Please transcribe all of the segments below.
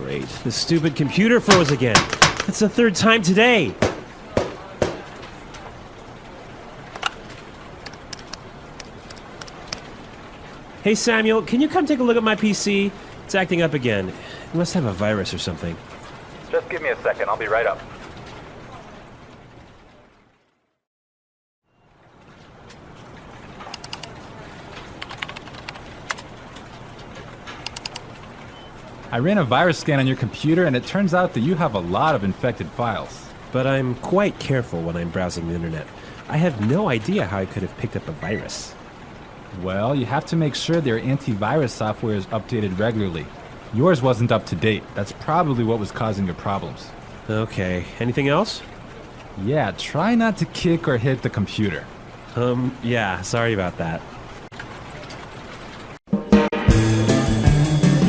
Great. The stupid computer froze again. That's the third time today. Hey Samuel, can you come take a look at my PC? It's acting up again. It must have a virus or something. Just give me a second, I'll be right up. I ran a virus scan on your computer and it turns out that you have a lot of infected files. But I'm quite careful when I'm browsing the internet. I have no idea how I could have picked up a virus. Well, you have to make sure their antivirus software is updated regularly. Yours wasn't up to date. That's probably what was causing your problems. Okay, anything else? Yeah, try not to kick or hit the computer. Yeah, sorry about that.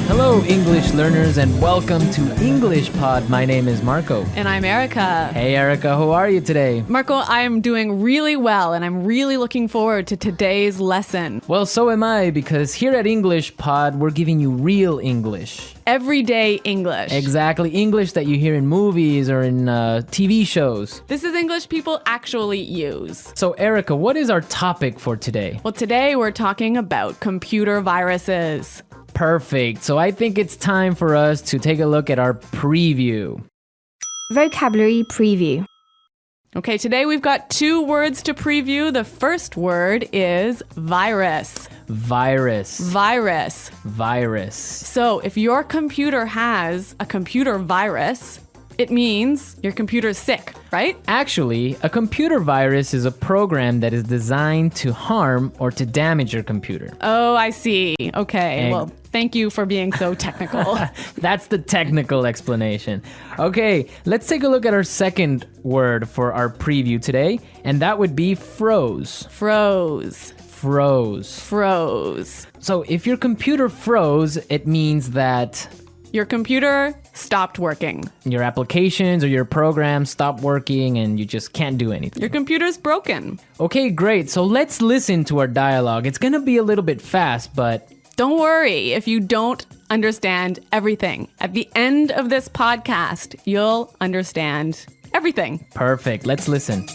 Hello, English learners, and welcome to English Pod. My name is Marco. And I'm Erica. Hey, Erica, how are you today? Marco, I'm doing really well, and I'm really looking forward to today's lesson. Well, so am I, because here at English Pod, we're giving you real English. Everyday English. Exactly, English that you hear in movies or in TV shows. This is English people actually use. So, Erica, what is our topic for today? Well, today we're talking about computer viruses. Perfect. So I think it's time for us to take a look at our preview. Vocabulary preview. Okay, today we've got two words to preview. The first word is virus. Virus. Virus. Virus. So if your computer has a computer virus, it means your computer's sick, right? Actually, a computer virus is a program that is designed to harm or to damage your computer. Oh, I see. Okay, well, thank you for being so technical. That's the technical explanation. Okay, let's take a look at our second word for our preview today, and that would be froze. Froze. Froze. Froze. So if your computer froze, it means that your computer stopped working. Your applications or your programs stop working and you just can't do anything. Your computer's broken. Okay, great. So let's listen to our dialogue. It's gonna be a little bit fast, but don't worry if you don't understand everything. At the end of this podcast, you'll understand everything. Perfect. Let's listen.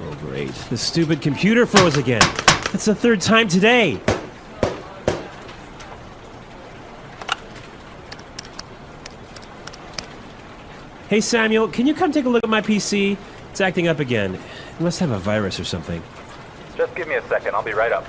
Oh, great. The stupid computer froze again. That's the third time today. Hey Samuel, can you come take a look at my PC? It's acting up again. It must have a virus or something. Just give me a second, I'll be right up.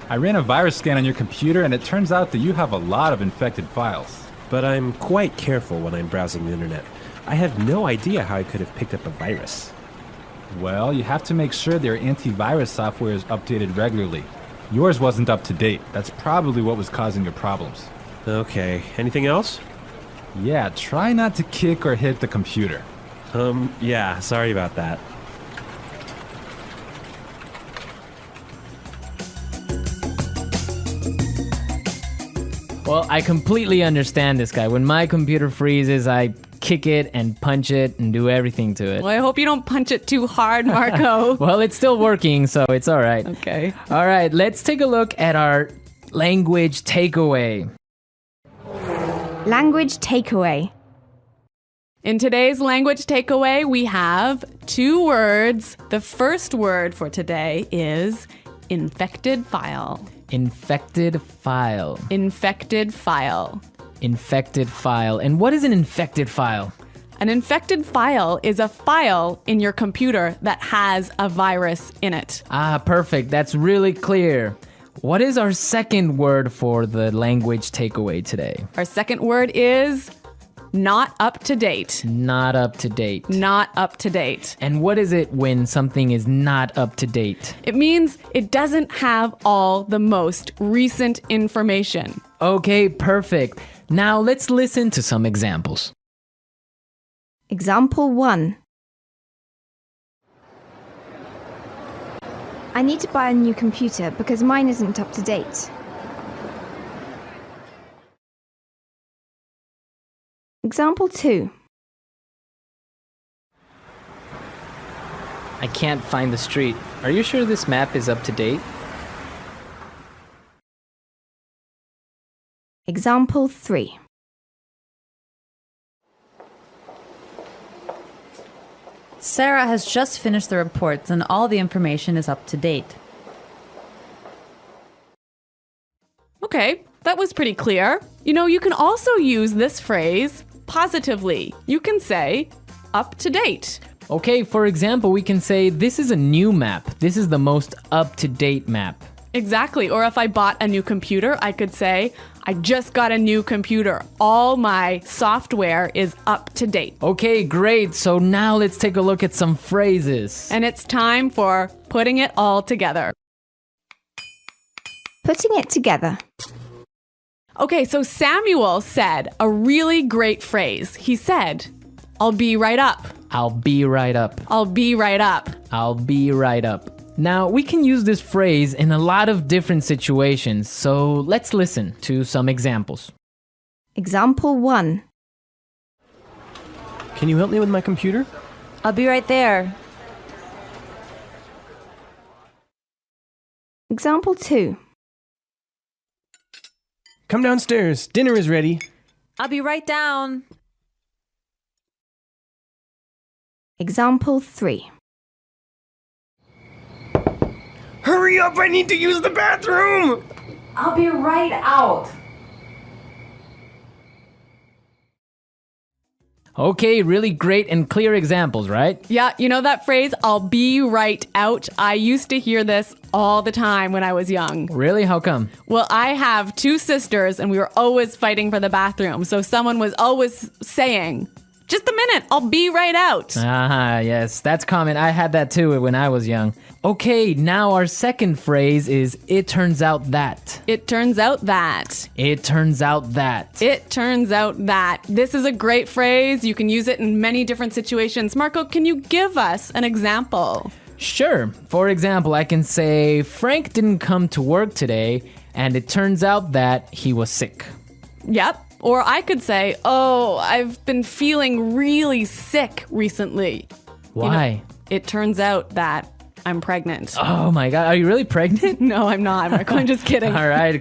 I ran a virus scan on your computer and it turns out that you have a lot of infected files. But I'm quite careful when I'm browsing the internet. I have no idea how I could have picked up a virus. Well, you have to make sure their antivirus software is updated regularly. Yours wasn't up to date. That's probably what was causing your problems. Okay, anything else? Yeah, try not to kick or hit the computer. Yeah, sorry about that. Well, I completely understand this guy. When my computer freezes, I kick it and punch it and do everything to it. Well, I hope you don't punch it too hard, Marco. Well, it's still working, so it's all right. Okay. All right, let's take a look at our language takeaway. Language takeaway. In today's language takeaway, we have two words. The first word for today is infected file. Infected file. Infected file. Infected file. And what is an infected file? An infected file is a file in your computer that has a virus in it. Ah, perfect. That's really clear. What is our second word for the language takeaway today? Our second word is not up to date. Not up to date. Not up to date. And what is it when something is not up to date? It means it doesn't have all the most recent information. Okay, perfect. Now let's listen to some examples. Example 1. I need to buy a new computer because mine isn't up to date. Example 2. I can't find the street. Are you sure this map is up to date? Example 3. Sarah has just finished the reports and all the information is up to date. Okay, that was pretty clear. You know, you can also use this phrase positively. You can say, up to date. Okay, for example, we can say, this is a new map. This is the most up-to-date map. Exactly. Or if I bought a new computer, I could say, I just got a new computer. All my software is up to date. Okay, great. So now let's take a look at some phrases. And it's time for putting it all together. Putting it together. Okay, so Samuel said a really great phrase. He said, I'll be right up. I'll be right up. I'll be right up. I'll be right up. Now, we can use this phrase in a lot of different situations, so let's listen to some examples. Example 1. Can you help me with my computer? I'll be right there. Example 2. Come downstairs. Dinner is ready. I'll be right down. Example 3. Hurry up! I need to use the bathroom! I'll be right out. Okay, really great and clear examples, right? Yeah, you know that phrase, I'll be right out? I used to hear this all the time when I was young. Really? How come? Well, I have 2 sisters and we were always fighting for the bathroom. So someone was always saying, just a minute, I'll be right out. Ah, yes, that's common. I had that too when I was young. Okay, now our second phrase is, it turns out that. It turns out that. It turns out that. It turns out that. This is a great phrase. You can use it in many different situations. Marco, can you give us an example? Sure. For example, I can say, Frank didn't come to work today, and it turns out that he was sick. Yep. Or I could say, oh, I've been feeling really sick recently. Why? It turns out that I'm pregnant. Oh my God, are you really pregnant? No, I'm not, Marco. I'm just kidding. All right,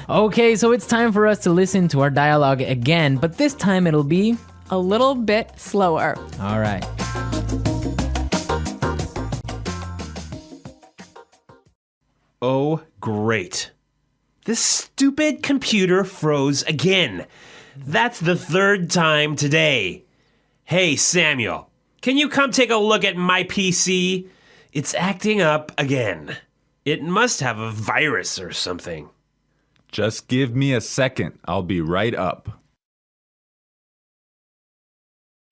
okay, so it's time for us to listen to our dialogue again, but this time it'll be A little bit slower. all right. Oh, great. This stupid computer froze again. That's the 3rd time today. Hey, Samuel, can you come take a look at my PC? It's acting up again. It must have a virus or something. Just give me a second. I'll be right up.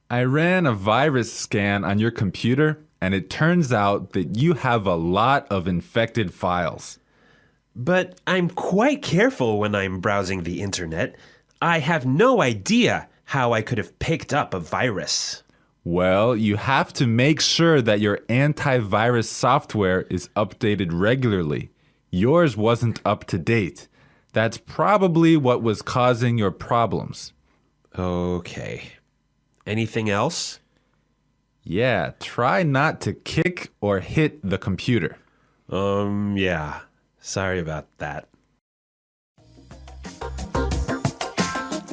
I ran a virus scan on your computer, and it turns out that you have a lot of infected files. But I'm quite careful when I'm browsing the internet. I have no idea how I could have picked up a virus. Well, you have to make sure that your antivirus software is updated regularly. Yours wasn't up to date. That's probably what was causing your problems. Okay. Anything else? Yeah, try not to kick or hit the computer. Yeah. Sorry about that.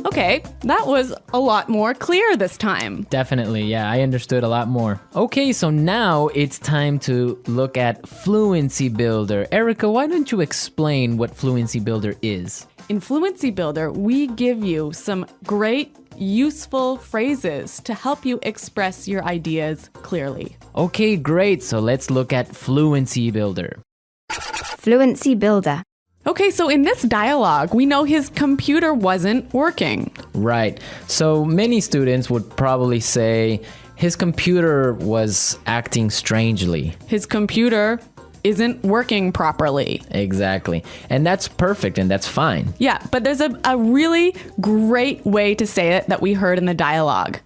Okay, that was a lot more clear this time. Definitely, yeah, I understood a lot more. Okay, so now it's time to look at Fluency Builder. Erica, why don't you explain what Fluency Builder is? In Fluency Builder, we give you some great, useful phrases to help you express your ideas clearly. Okay, great, so let's look at Fluency Builder. Fluency Builder. Okay, so in this dialogue, we know his computer wasn't working. Right, so many students would probably say his computer was acting strangely. His computer isn't working properly. Exactly, and that's perfect and that's fine. Yeah, but there's a really great way to say it that we heard in the dialogue.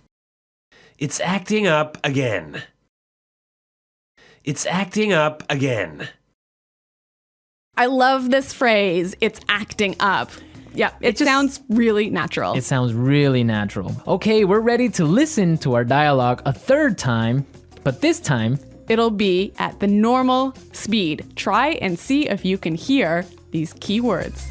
It's acting up again. It's acting up again. I love this phrase, it's acting up. Yeah, it sounds really natural. It sounds really natural. Okay, we're ready to listen to our dialogue a third time, but this time, It'll be at the normal speed. Try and see if you can hear these key words.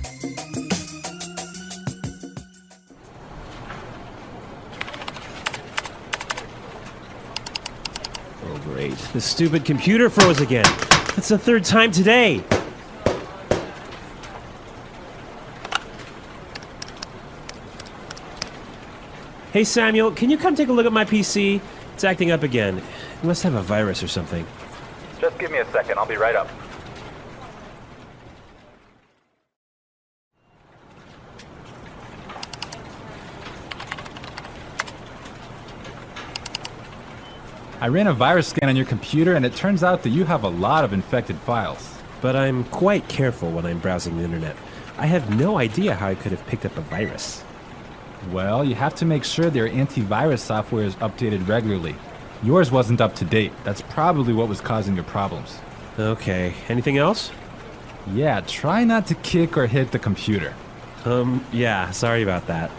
Oh, great. The stupid computer froze again. That's the third time today. Hey, Samuel, can you come take a look at my PC? It's acting up again. It must have a virus or something. Just give me a second. I'll be right up. I ran a virus scan on your computer and it turns out that you have a lot of infected files. But I'm quite careful when I'm browsing the internet. I have no idea how I could have picked up a virus. Well, you have to make sure that your antivirus software is updated regularly. Yours wasn't up to date. That's probably what was causing your problems. Okay, anything else? Yeah, try not to kick or hit the computer. Yeah, sorry about that.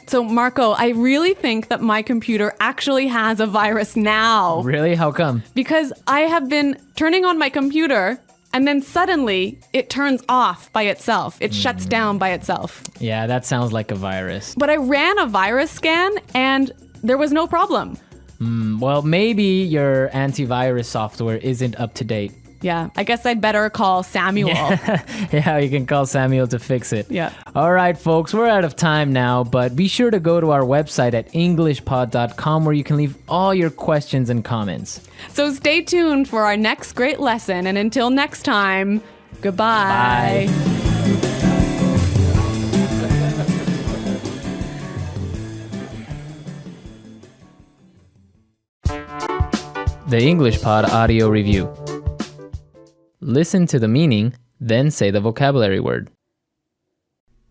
So, Marco, I really think that my computer actually has a virus now. really? How come? Because I have been turning on my computer and then suddenly it turns off by itself. It shuts down by itself. Yeah, that sounds like a virus. But I ran a virus scan and there was no problem. Well, maybe your antivirus software isn't up to date. Yeah, I guess I'd better call Samuel. Yeah, you can call Samuel to fix it. Yeah. All right, folks, we're out of time now, but be sure to go to our website at englishpod.com where you can leave all your questions and comments. So stay tuned for our next great lesson. And until next time, goodbye. Bye. The English Pod Audio Review. Listen to the meaning, then say the vocabulary word.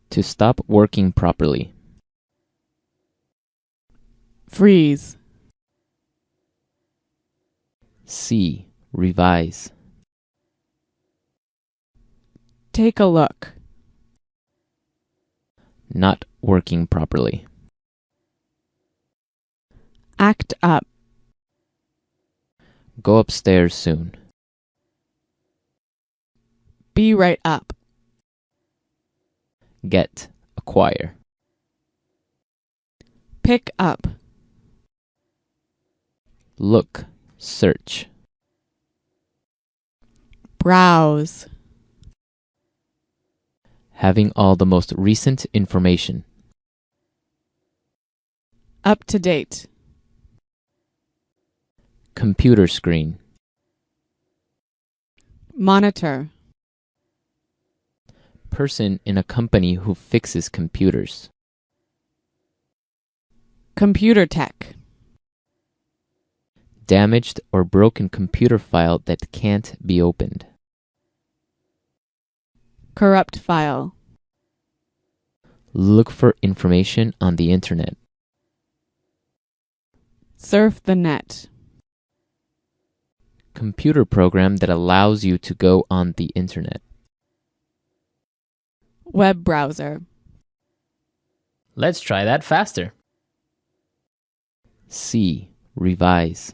To stop working properly. Freeze. See, revise. Take a look. Not working properly. Act up. Go upstairs soon. Be right up. Get, acquire. Pick up. Look, search. Browse. Having all the most recent information. Up to date. Computer screen. Monitor. Person in a company who fixes computers. Computer tech. Damaged or broken computer file that can't be opened. Corrupt file. Look for information on the internet. Surf the net. Computer program that allows you to go on the internet. Web browser. Let's try that faster. See, revise.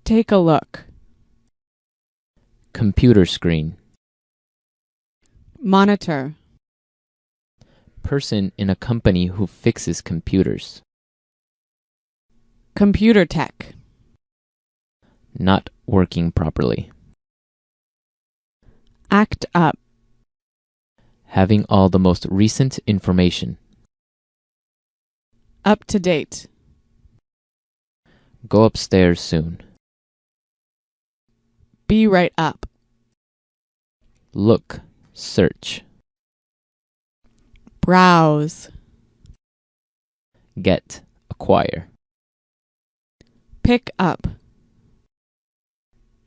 Take a look. Computer screen. Monitor. Person in a company who fixes computers. Computer tech. Not working properly. Act up. Having all the most recent information. Up to date. Go upstairs soon. Be right up. Look, search. Browse. Get, acquire. Pick up.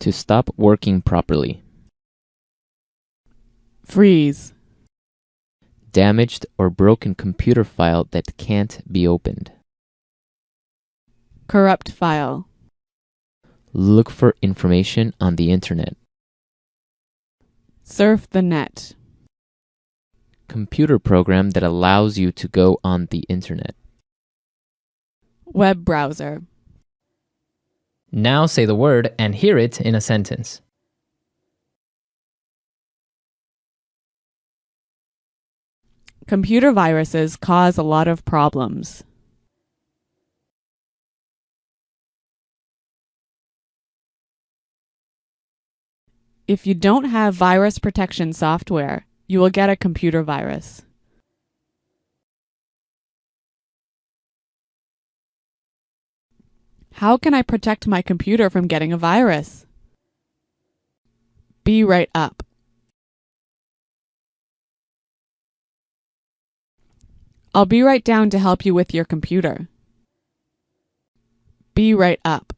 To stop working properly. Freeze. Damaged or broken computer file that can't be opened. Corrupt file. Look for information on the internet. Surf the net. Computer program that allows you to go on the internet. Web browser. Now say the word and hear it in a sentence. Computer viruses cause a lot of problems. If you don't have virus protection software, you will get a computer virus. How can I protect my computer from getting a virus? Be right up. I'll be right down to help you with your computer. Be right up.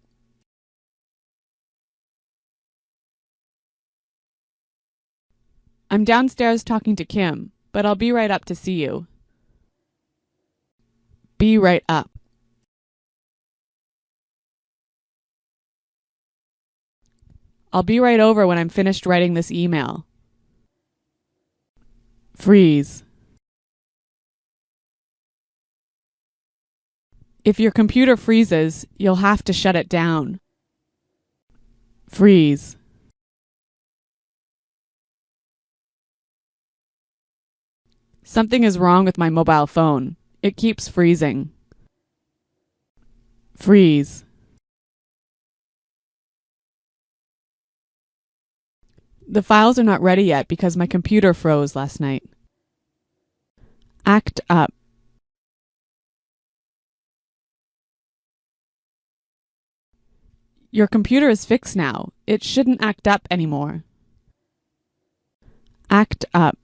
I'm downstairs talking to Kim, but I'll be right up to see you. Be right up. I'll be right over when I'm finished writing this email. Freeze. If your computer freezes, you'll have to shut it down. Freeze. Something is wrong with my mobile phone. It keeps freezing. Freeze. The files are not ready yet because my computer froze last night. Act up. Your computer is fixed now. It shouldn't act up anymore. Act up.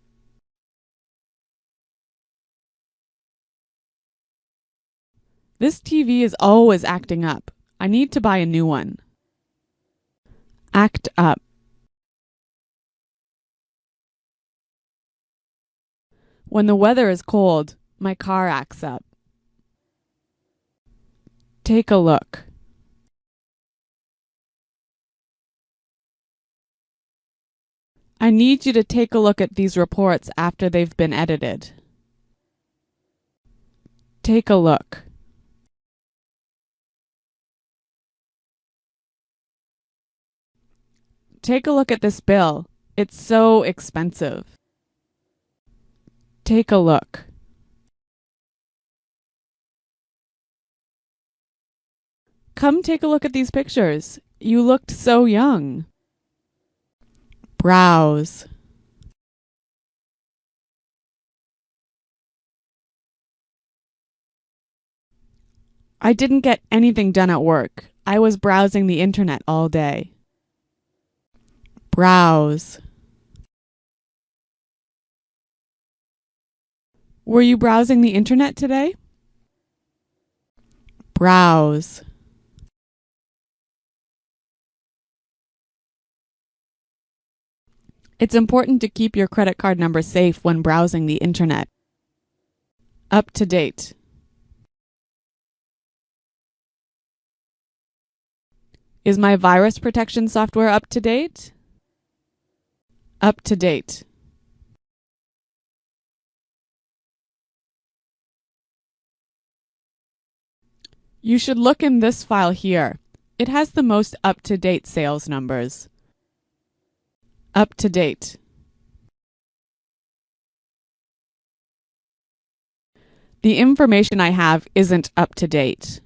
This TV is always acting up. I need to buy a new one. Act up. When the weather is cold, my car acts up. Take a look. I need you to take a look at these reports after they've been edited. Take a look. Take a look at this bill. It's so expensive. Take a look. Come take a look at these pictures. You looked so young. Browse. I didn't get anything done at work. I was browsing the internet all day. Browse. Were you browsing the internet today? Browse. It's important to keep your credit card number safe when browsing the internet. Up to date. Is my virus protection software up to date? Up to date. You should look in this file here. It has the most up-to-date sales numbers. Up to date. The information I have isn't up to date.